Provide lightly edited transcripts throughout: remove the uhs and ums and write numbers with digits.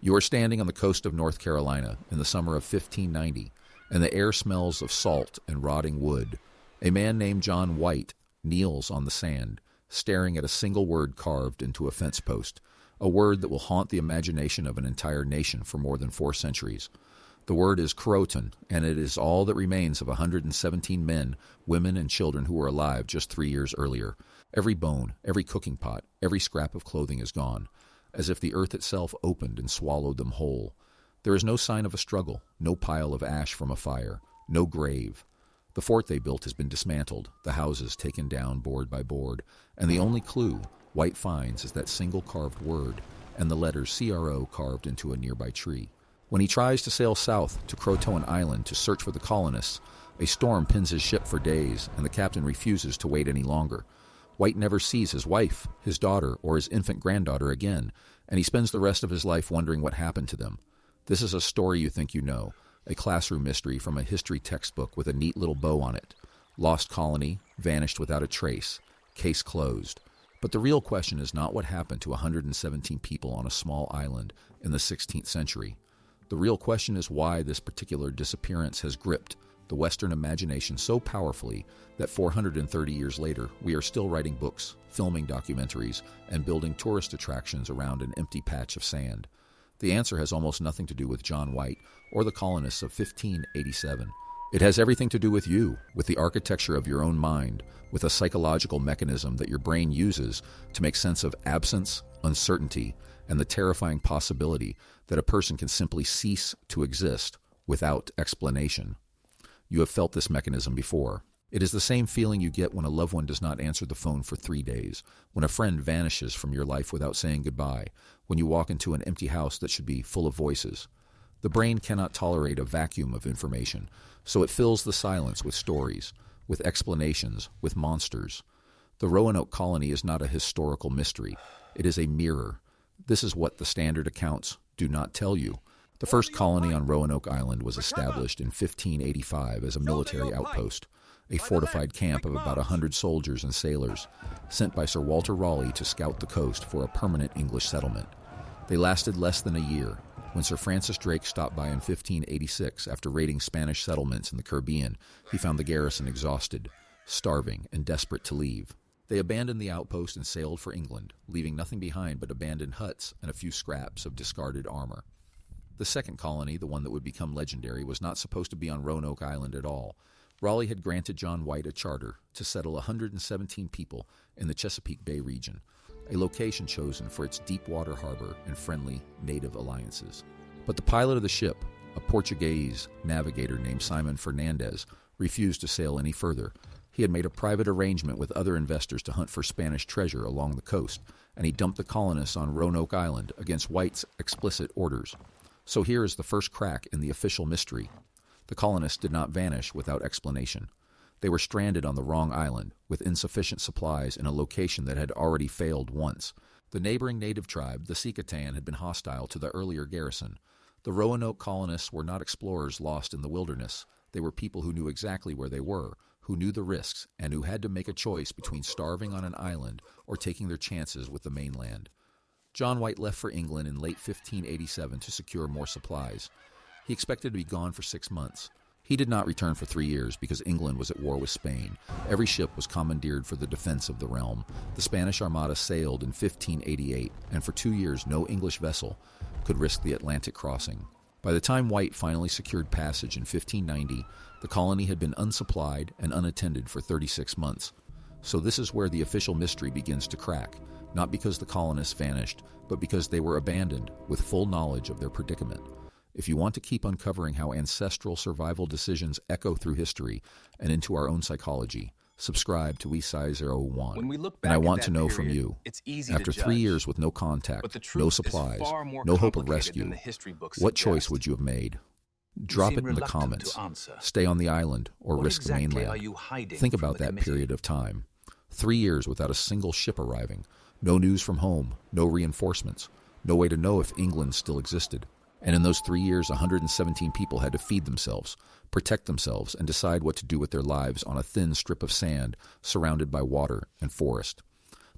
You are standing on the coast of North Carolina in the summer of 1590, and the air smells of salt and rotting wood. A man named John White kneels on the sand, staring at a single word carved into a fence post, a word that will haunt the imagination of an entire nation for more than 4 centuries. The word is CROATOAN, and it is all that remains of 117 men, women, and children who were alive just 3 years earlier. Every bone, every cooking pot, every scrap of clothing is gone, as if the earth itself opened and swallowed them whole. There is no sign of a struggle, no pile of ash from a fire, no grave. The fort they built has been dismantled, the houses taken down board by board, and the only clue White finds is that single carved word and the letters CRO carved into a nearby tree. When he tries to sail south to CROATOAN Island to search for the colonists, a storm pins his ship for days, and the captain refuses to wait any longer. White never sees his wife, his daughter, or his infant granddaughter again, and he spends the rest of his life wondering what happened to them. This is a story you think you know, a classroom mystery from a history textbook with a neat little bow on it. Lost Colony, vanished without a trace, case closed. But the real question is not what happened to 117 people on a small island in the 16th century. The real question is why this particular disappearance has gripped the Western imagination so powerfully that 430 years later, we are still writing books, filming documentaries, and building tourist attractions around an empty patch of sand. The answer has almost nothing to do with John White or the colonists of 1587. It has everything to do with you, with the architecture of your own mind, with a psychological mechanism that your brain uses to make sense of absence, uncertainty, and the terrifying possibility that a person can simply cease to exist without explanation. You have felt this mechanism before. It is the same feeling you get when a loved one does not answer the phone for 3 days, when a friend vanishes from your life without saying goodbye, when you walk into an empty house that should be full of voices. The brain cannot tolerate a vacuum of information, so it fills the silence with stories, with explanations, with monsters. The Roanoke colony is not a historical mystery. It is a mirror. This is what the standard accounts do not tell you. The first colony on Roanoke Island was established in 1585 as a military outpost, a fortified camp of about 100 soldiers and sailors, sent by Sir Walter Raleigh to scout the coast for a permanent English settlement. They lasted less than a year. When Sir Francis Drake stopped by in 1586 after raiding Spanish settlements in the Caribbean, he found the garrison exhausted, starving, and desperate to leave. They abandoned the outpost and sailed for England, leaving nothing behind but abandoned huts and a few scraps of discarded armor. The second colony, the one that would become legendary, was not supposed to be on Roanoke Island at all. Raleigh had granted John White a charter to settle 117 people in the Chesapeake Bay region, a location chosen for its deep water harbor and friendly native alliances. But the pilot of the ship, a Portuguese navigator named Simon Fernandez, refused to sail any further. He had made a private arrangement with other investors to hunt for Spanish treasure along the coast, and he dumped the colonists on Roanoke Island against White's explicit orders. So here is the first crack in the official mystery. The colonists did not vanish without explanation. They were stranded on the wrong island, with insufficient supplies in a location that had already failed once. The neighboring native tribe, the CROATOAN, had been hostile to the earlier garrison. The Roanoke colonists were not explorers lost in the wilderness. They were people who knew exactly where they were, who knew the risks, and who had to make a choice between starving on an island or taking their chances with the mainland. John White left for England in late 1587 to secure more supplies. He expected to be gone for 6 months. He did not return for 3 years because England was at war with Spain. Every ship was commandeered for the defense of the realm. The Spanish Armada sailed in 1588, and for 2 years no English vessel could risk the Atlantic crossing. By the time White finally secured passage in 1590, the colony had been unsupplied and unattended for 36 months. So this is where the official mystery begins to crack, not because the colonists vanished, but because they were abandoned with full knowledge of their predicament. If you want to keep uncovering how ancestral survival decisions echo through history and into our own psychology, subscribe to WeSci01. When we look back and I at want that to know period, from you, it's easy after to 3 judge, years with no but the contact, truth no is supplies, far more no hope of complicated rescue, than the history books what choice suggest. would you have made? You Drop seem it in the reluctant comments. to answer. Stay on the island or What risk exactly the mainland. are you hiding Think from about the that committee? period of time. 3 years without a single ship arriving. No news from home, no reinforcements, no way to know if England still existed. And in those 3 years, 117 people had to feed themselves, protect themselves, and decide what to do with their lives on a thin strip of sand surrounded by water and forest.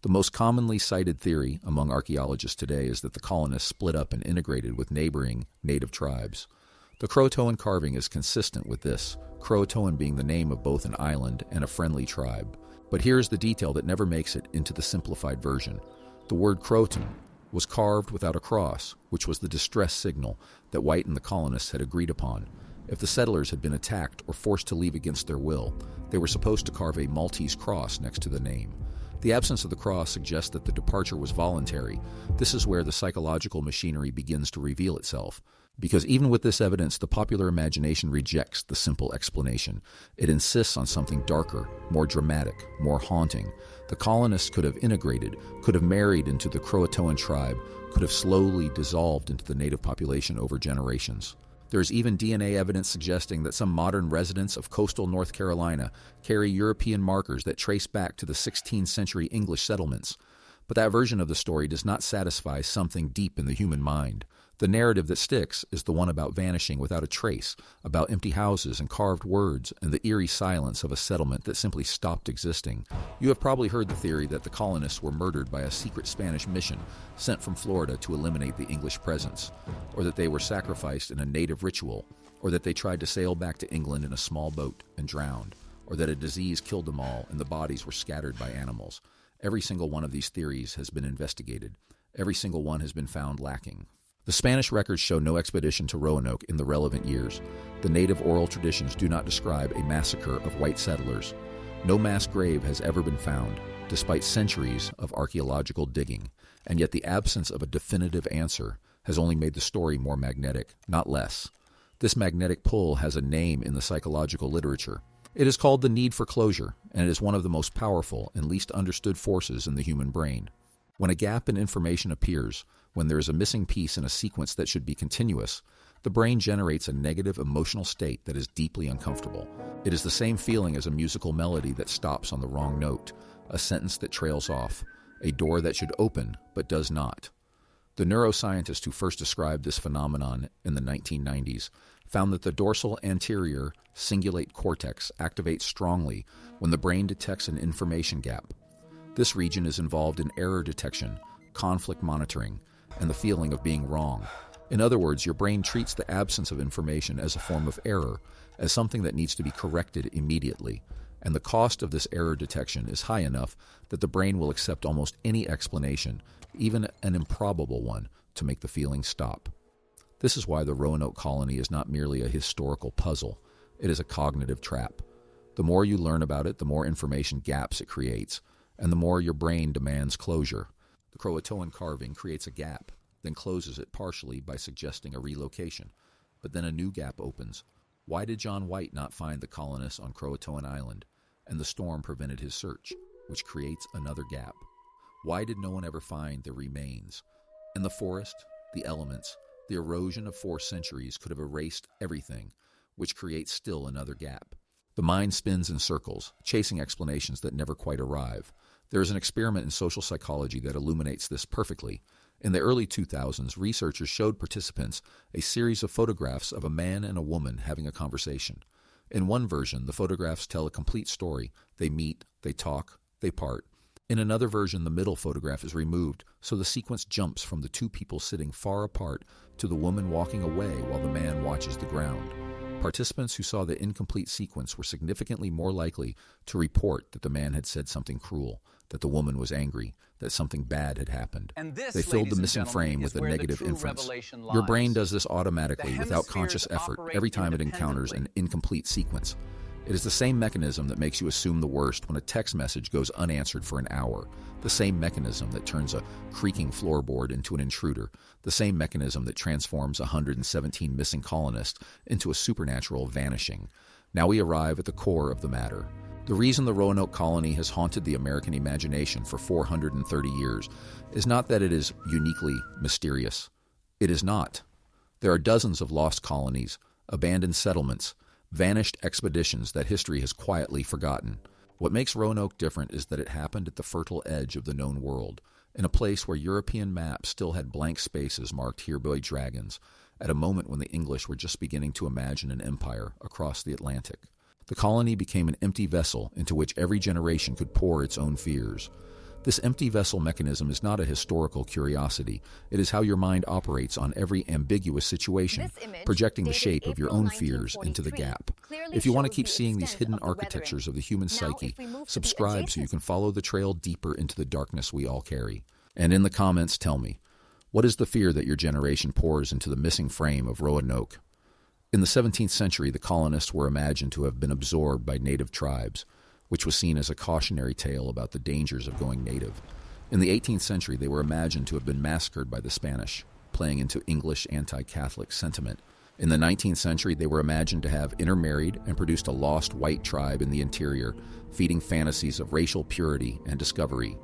The most commonly cited theory among archaeologists today is that the colonists split up and integrated with neighboring native tribes. The CROATOAN carving is consistent with this, CROATOAN being the name of both an island and a friendly tribe. But here's the detail that never makes it into the simplified version. The word CROATOAN was carved without a cross, which was the distress signal that White and the colonists had agreed upon. If the settlers had been attacked or forced to leave against their will, they were supposed to carve a Maltese cross next to the name. The absence of the cross suggests that the departure was voluntary. This is where the psychological machinery begins to reveal itself. Because even with this evidence, the popular imagination rejects the simple explanation. It insists on something darker, more dramatic, more haunting. The colonists could have integrated, could have married into the CROATOAN tribe, could have slowly dissolved into the native population over generations. There is even DNA evidence suggesting that some modern residents of coastal North Carolina carry European markers that trace back to the 16th century English settlements. But that version of the story does not satisfy something deep in the human mind. The narrative that sticks is the one about vanishing without a trace, about empty houses and carved words, and the eerie silence of a settlement that simply stopped existing. You have probably heard the theory that the colonists were murdered by a secret Spanish mission sent from Florida to eliminate the English presence, or that they were sacrificed in a native ritual, or that they tried to sail back to England in a small boat and drowned, or that a disease killed them all and the bodies were scattered by animals. Every single one of these theories has been investigated. Every single one has been found lacking. The Spanish records show no expedition to Roanoke in the relevant years. The native oral traditions do not describe a massacre of white settlers. No mass grave has ever been found, despite centuries of archaeological digging, and yet the absence of a definitive answer has only made the story more magnetic, not less. This magnetic pull has a name in the psychological literature. It is called the need for closure, and it is one of the most powerful and least understood forces in the human brain. When a gap in information appears, when there is a missing piece in a sequence that should be continuous, the brain generates a negative emotional state that is deeply uncomfortable. It is the same feeling as a musical melody that stops on the wrong note, a sentence that trails off, a door that should open but does not. The neuroscientist who first described this phenomenon in the 1990s found that the dorsal anterior cingulate cortex activates strongly when the brain detects an information gap. This region is involved in error detection, conflict monitoring, and the feeling of being wrong. In other words, your brain treats the absence of information as a form of error, as something that needs to be corrected immediately, and the cost of this error detection is high enough that the brain will accept almost any explanation, even an improbable one, to make the feeling stop. This is why the Roanoke colony is not merely a historical puzzle. It is a cognitive trap. The more you learn about it, the more information gaps it creates, and the more your brain demands closure. The CROATOAN carving creates a gap, then closes it partially by suggesting a relocation. But then a new gap opens. Why did John White not find the colonists on CROATOAN Island? And the storm prevented his search, which creates another gap. Why did no one ever find their remains? And the forest, the elements, the erosion of 4 centuries could have erased everything, which creates still another gap. The mind spins in circles, chasing explanations that never quite arrive. There is an experiment in social psychology that illuminates this perfectly. In the early 2000s, researchers showed participants a series of photographs of a man and a woman having a conversation. In one version, the photographs tell a complete story. They meet, they talk, they part. In another version, the middle photograph is removed, so the sequence jumps from the 2 people sitting far apart to the woman walking away while the man watches the ground. Participants who saw the incomplete sequence were significantly more likely to report that the man had said something cruel, that the woman was angry, that something bad had happened. They filled the missing frame with a negative inference. Your brain does this automatically without conscious effort every time it encounters an incomplete sequence. It is the same mechanism that makes you assume the worst when a text message goes unanswered for an hour, the same mechanism that turns a creaking floorboard into an intruder, the same mechanism that transforms 117 missing colonists into a supernatural vanishing. Now we arrive at the core of the matter. The reason the Roanoke colony has haunted the American imagination for 430 years is not that it is uniquely mysterious. It is not. There are dozens of lost colonies, abandoned settlements, vanished expeditions that history has quietly forgotten. What makes Roanoke different is that it happened at the fertile edge of the known world, in a place where European maps still had blank spaces marked here by dragons, at a moment when the English were just beginning to imagine an empire across the Atlantic. The colony became an empty vessel into which every generation could pour its own fears. This empty vessel mechanism is not a historical curiosity. It is how your mind operates on every ambiguous situation, projecting the shape of your own fears into the gap. If you want to keep seeing these hidden architectures of the human psyche, subscribe so you can follow the trail deeper into the darkness we all carry. And in the comments, tell me, what is the fear that your generation pours into the missing frame of Roanoke? In the 17th century, the colonists were imagined to have been absorbed by native tribes, which was seen as a cautionary tale about the dangers of going native. In the 18th century, they were imagined to have been massacred by the Spanish, playing into English anti-Catholic sentiment. In the 19th century, they were imagined to have intermarried and produced a lost white tribe in the interior, feeding fantasies of racial purity and discovery.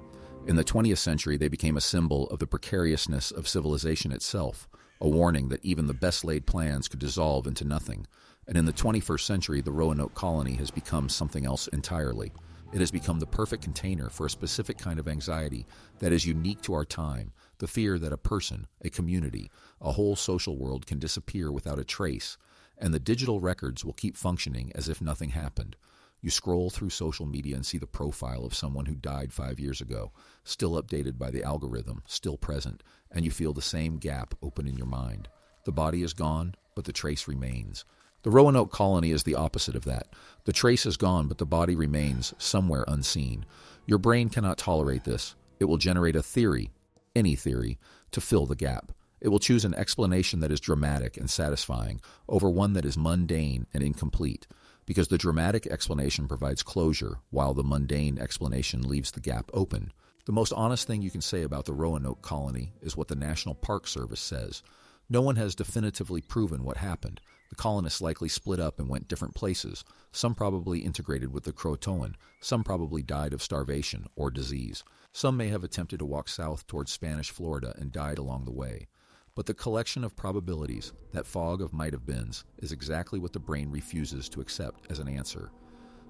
In the 20th century, they became a symbol of the precariousness of civilization itself, a warning that even the best-laid plans could dissolve into nothing. And in the 21st century, the Roanoke colony has become something else entirely. It has become the perfect container for a specific kind of anxiety that is unique to our time, the fear that a person, a community, a whole social world can disappear without a trace, and the digital records will keep functioning as if nothing happened. You scroll through social media and see the profile of someone who died 5 years ago, still updated by the algorithm, still present, and you feel the same gap open in your mind. The body is gone, but the trace remains. The Roanoke colony is the opposite of that. The trace is gone, but the body remains somewhere unseen. Your brain cannot tolerate this. It will generate a theory, any theory, to fill the gap. It will choose an explanation that is dramatic and satisfying over one that is mundane and incomplete, because the dramatic explanation provides closure, while the mundane explanation leaves the gap open. The most honest thing you can say about the Roanoke colony is what the National Park Service says. No one has definitively proven what happened. The colonists likely split up and went different places. Some probably integrated with the CROATOAN. Some probably died of starvation or disease. Some may have attempted to walk south towards Spanish Florida and died along the way. But the collection of probabilities, that fog of might-have-beens, is exactly what the brain refuses to accept as an answer.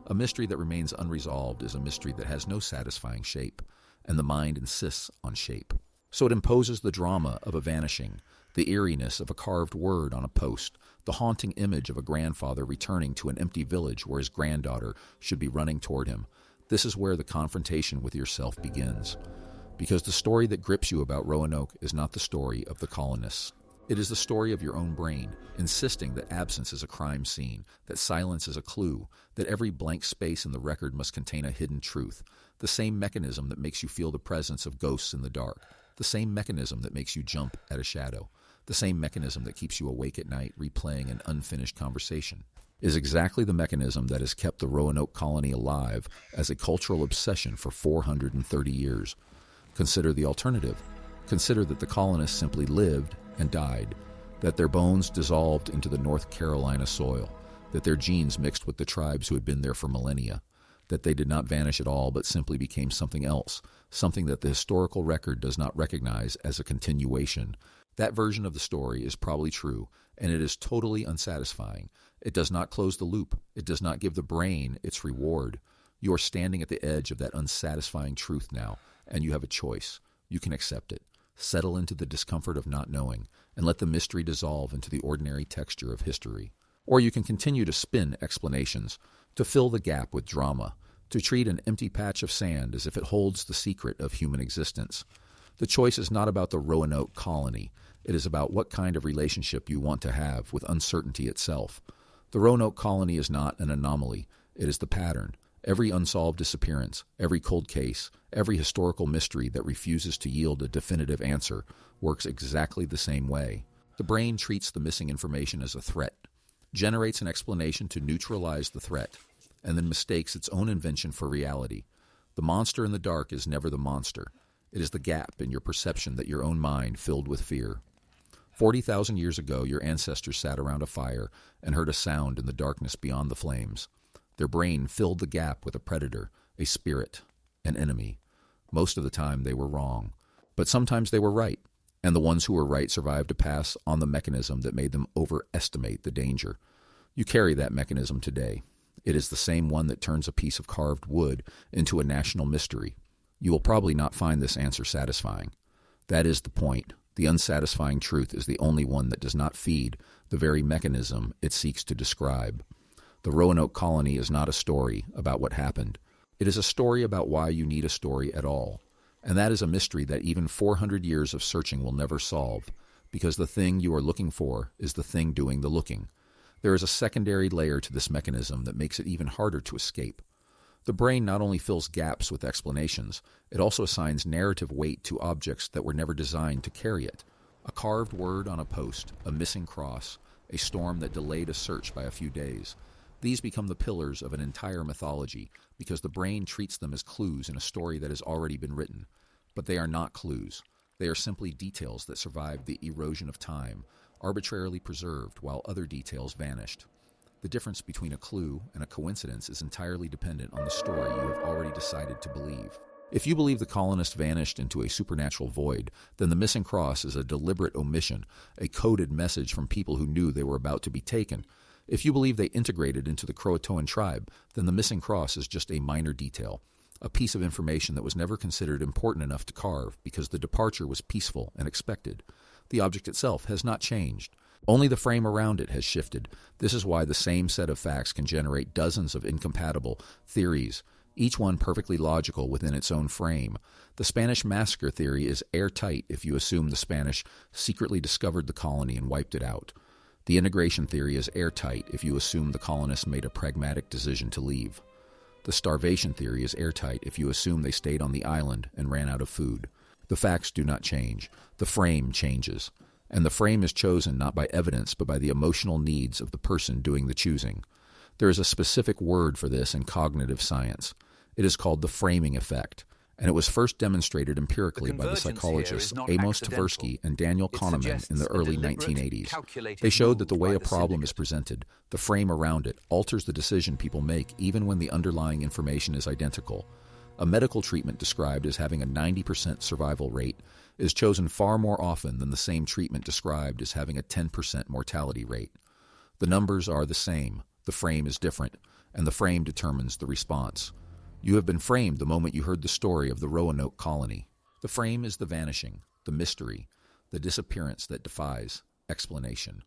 A mystery that remains unresolved is a mystery that has no satisfying shape, and the mind insists on shape. So it imposes the drama of a vanishing, the eeriness of a carved word on a post, the haunting image of a grandfather returning to an empty village where his granddaughter should be running toward him. This is where the confrontation with yourself begins. Because the story that grips you about Roanoke is not the story of the colonists. It is the story of your own brain, insisting that absence is a crime scene, that silence is a clue, that every blank space in the record must contain a hidden truth, the same mechanism that makes you feel the presence of ghosts in the dark, the same mechanism that makes you jump at a shadow, the same mechanism that keeps you awake at night replaying an unfinished conversation, is exactly the mechanism that has kept the Roanoke colony alive as a cultural obsession for 430 years. Consider the alternative. Consider that the colonists simply lived and died, that their bones dissolved into the North Carolina soil, that their genes mixed with the tribes who had been there for millennia, that they did not vanish at all but simply became something else, something that the historical record does not recognize as a continuation. That version of the story is probably true, and it is totally unsatisfying. It does not close the loop. It does not give the brain its reward. You are standing at the edge of that unsatisfying truth now, and you have a choice. You can accept it, settle into the discomfort of not knowing, and let the mystery dissolve into the ordinary texture of history. Or you can continue to spin explanations, to fill the gap with drama, to treat an empty patch of sand as if it holds the secret of human existence. The choice is not about the Roanoke colony. It is about what kind of relationship you want to have with uncertainty itself. The Roanoke colony is not an anomaly. It is the pattern. Every unsolved disappearance, every cold case, every historical mystery that refuses to yield a definitive answer works exactly the same way. The brain treats the missing information as a threat, generates an explanation to neutralize the threat, and then mistakes its own invention for reality. The monster in the dark is never the monster. It is the gap in your perception that your own mind filled with fear. 40,000 years ago, your ancestors sat around a fire and heard a sound in the darkness beyond the flames. Their brain filled the gap with a predator, a spirit, an enemy. Most of the time they were wrong, but sometimes they were right, and the ones who were right survived to pass on the mechanism that made them overestimate the danger. You carry that mechanism today. It is the same one that turns a piece of carved wood into a national mystery. You will probably not find this answer satisfying. That is the point. The unsatisfying truth is the only one that does not feed the very mechanism it seeks to describe. The Roanoke colony is not a story about what happened. It is a story about why you need a story at all. And that is a mystery that even 400 years of searching will never solve, because the thing you are looking for is the thing doing the looking. There is a secondary layer to this mechanism that makes it even harder to escape. The brain not only fills gaps with explanations, it also assigns narrative weight to objects that were never designed to carry it. A carved word on a post, a missing cross, a storm that delayed a search by a few days. These become the pillars of an entire mythology because the brain treats them as clues in a story that has already been written. But they are not clues. They are simply details that survived the erosion of time, arbitrarily preserved while other details vanished. The difference between a clue and a coincidence is entirely dependent on the story you have already decided to believe. If you believe the colonists vanished into a supernatural void, then the missing cross is a deliberate omission, a coded message from people who knew they were about to be taken. If you believe they integrated into the CROATOAN tribe, then the missing cross is just a minor detail, a piece of information that was never considered important enough to carve because the departure was peaceful and expected. The object itself has not changed. Only the frame around it has shifted. This is why the same set of facts can generate dozens of incompatible theories, each one perfectly logical within its own frame. The Spanish massacre theory is airtight if you assume the Spanish secretly discovered the colony and wiped it out. The integration theory is airtight if you assume the colonists made a pragmatic decision to leave. The starvation theory is airtight if you assume they stayed on the island and ran out of food. The facts do not change. The frame changes. And the frame is chosen not by evidence but by the emotional needs of the person doing the choosing. There is a specific word for this in cognitive science. It is called the framing effect, and it was first demonstrated empirically by the psychologists Amos Tversky and Daniel Kahneman in the early 1980s. They showed that the way a problem is presented, the frame around it, alters the decision people make even when the underlying information is identical. A medical treatment described as having a 90% survival rate is chosen far more often than the same treatment described as having a 10% mortality rate. The numbers are the same, the frame is different, and the frame determines the response. You have been framed the moment you heard the story of the Roanoke colony. The frame is the vanishing, the mystery, the disappearance that defies explanation.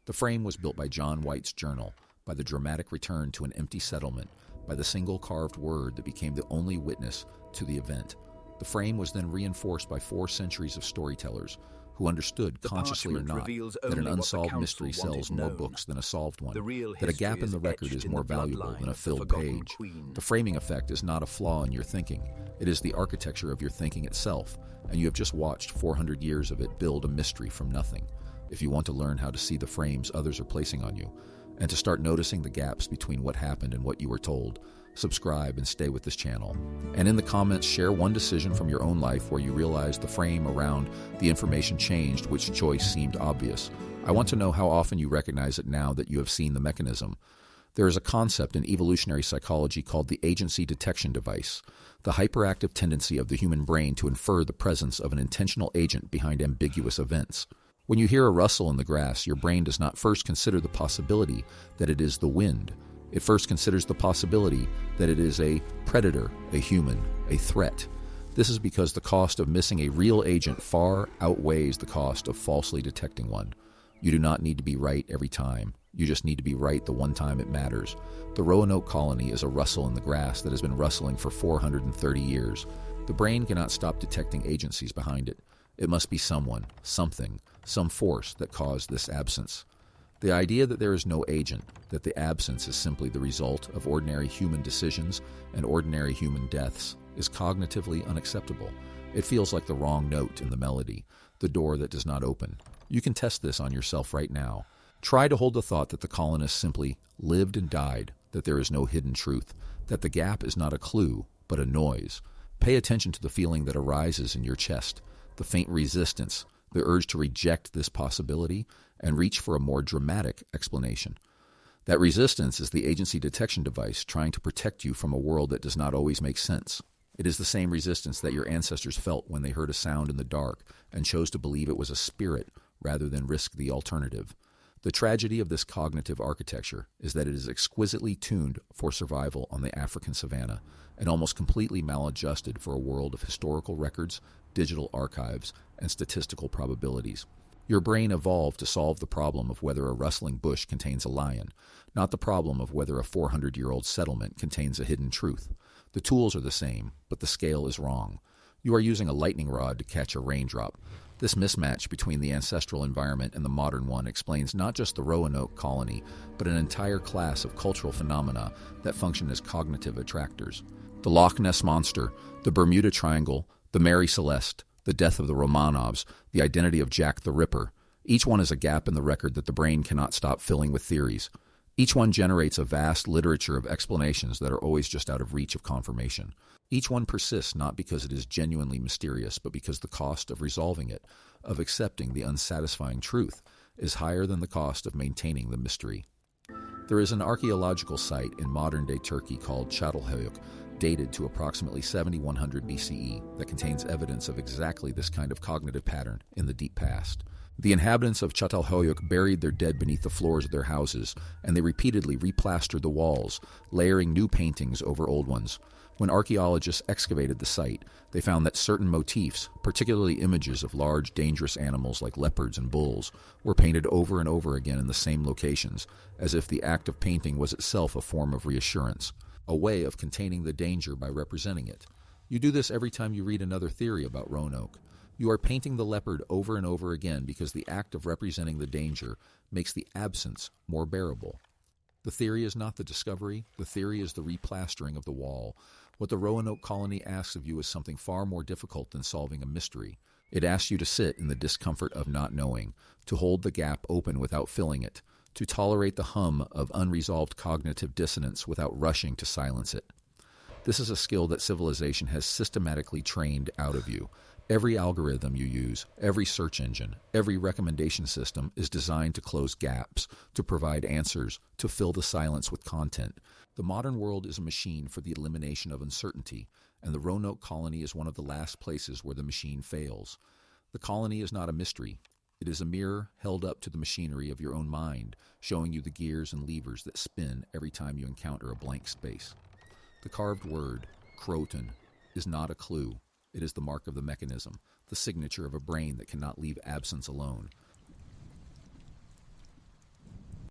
The frame was built by John White's journal, by the dramatic return to an empty settlement, by the single carved word that became the only witness to the event. The frame was then reinforced by 4 centuries of storytellers who understood, consciously or not, that an unsolved mystery sells more books than a solved one, that a gap in the record is more valuable than a filled page. The framing effect is not a flaw in your thinking. It is the architecture of your thinking itself, and you have just watched 400 years of it build a mystery from nothing. If you want to learn how to see the frames others are placing on you, and to start noticing the gaps between what happened and what you were told, subscribe and stay with this channel. And in the comments, share one decision from your own life where you realized the frame around the information changed, which choice seemed obvious. I want to know how often you recognize it now that you have seen the mechanism. There is a concept in evolutionary psychology called the agency detection device, the hyperactive tendency of the human brain to infer the presence of an intentional agent behind ambiguous events. When you hear a rustle in the grass, your brain does not first consider the possibility that it is the wind. It first considers the possibility that it is a predator, a human, a threat. This is because the cost of missing a real agent far outweighs the cost of falsely detecting one. You do not need to be right every time. You just need to be right the one time it matters. The Roanoke colony is a rustle in the grass that has been rustling for 430 years. The brain cannot stop detecting agencies behind it. It must be someone, something, some force that caused this absence. The idea that there is no agent, that the absence is simply the result of ordinary human decisions and ordinary human deaths, is cognitively unacceptable. It feels like the wrong note in the melody, the door that does not open. You can test this on yourself right now. Try to hold the thought that the colonists simply lived and died, that there is no hidden truth, that the gap is not a clue, but a noise. Pay attention to the feeling that arises in your chest, the faint resistance, the urge to reject this possibility and reach for a more dramatic explanation. That resistance is the agency detection device trying to protect you from a world that does not always make sense. It is the same resistance that your ancestors felt when they heard a sound in the dark and chose to believe it was a spirit rather than risk the alternative. The tragedy of this cognitive architecture is that it is exquisitely tuned for survival on the African savanna and almost completely maladjusted for a world of historical records, digital archives, and statistical probabilities. Your brain evolved to solve the problem of whether a rustling bush contains a lion, not the problem of whether a 400-year-old settlement contains a hidden truth. The tools are the same, but the scale is wrong. You are using a lightning rod to catch a raindrop. This mismatch between the ancestral environment and the modern one explains not just the Roanoke colony, but an entire class of cultural phenomena that function as cognitive attractors. The Loch Ness Monster, the Bermuda Triangle, the Mary Celeste, the death of the Romanovs, the identity of Jack the Ripper. Each one is a gap in the record that the brain cannot stop filling with theories. Each one generates a vast literature of explanations that are always just out of reach of confirmation. Each one persists not because it is genuinely mysterious, but because the cost of resolving it, of accepting the unsatisfying truth, is higher than the cost of maintaining the mystery. There is an archaeological site in modern-day Turkey called Çatalhöyük, dated to approximately 7100 BCE, that contains evidence of exactly this kind of cognitive pattern in the deep past. The inhabitants of Çatalhöyük buried their dead beneath the floors of their houses, and they repeatedly replastered the walls, layering new paintings over old ones. When archaeologists excavated the site, they found that certain motifs, particularly images of large, dangerous animals like leopards and bulls, were painted over and over again in the same locations, as if the act of painting was itself a form of reassurance, a way of containing the danger by representing it. You do this every time you read another theory about Roanoke. You are painting the leopard over and over again because the act of representing the danger makes the absence more bearable. The theory is not the discovery. The theory is the replastering of the wall. What the Roanoke colony asks of you is something far more difficult than solving a mystery. It asks you to sit in the discomfort of not knowing, to hold the gap open without filling it, to tolerate the hum of unresolved cognitive dissonance without rushing to silence it. This is a skill that civilization has systematically trained out of you. Every algorithm you use, every search engine, every recommendation system is designed to close gaps, to provide answers, to fill the silence with content. The modern world is a machine for the elimination of uncertainty, and the Roanoke colony is one of the last places where the machine fails. The colony is not a mystery. It is a mirror held up to the machinery of your own mind, showing you the gears and levers that spin every time you encounter a blank space. The carved word, CROATOAN, is not a clue. It is the mark of the mechanism, the signature of a brain that cannot leave absence alone.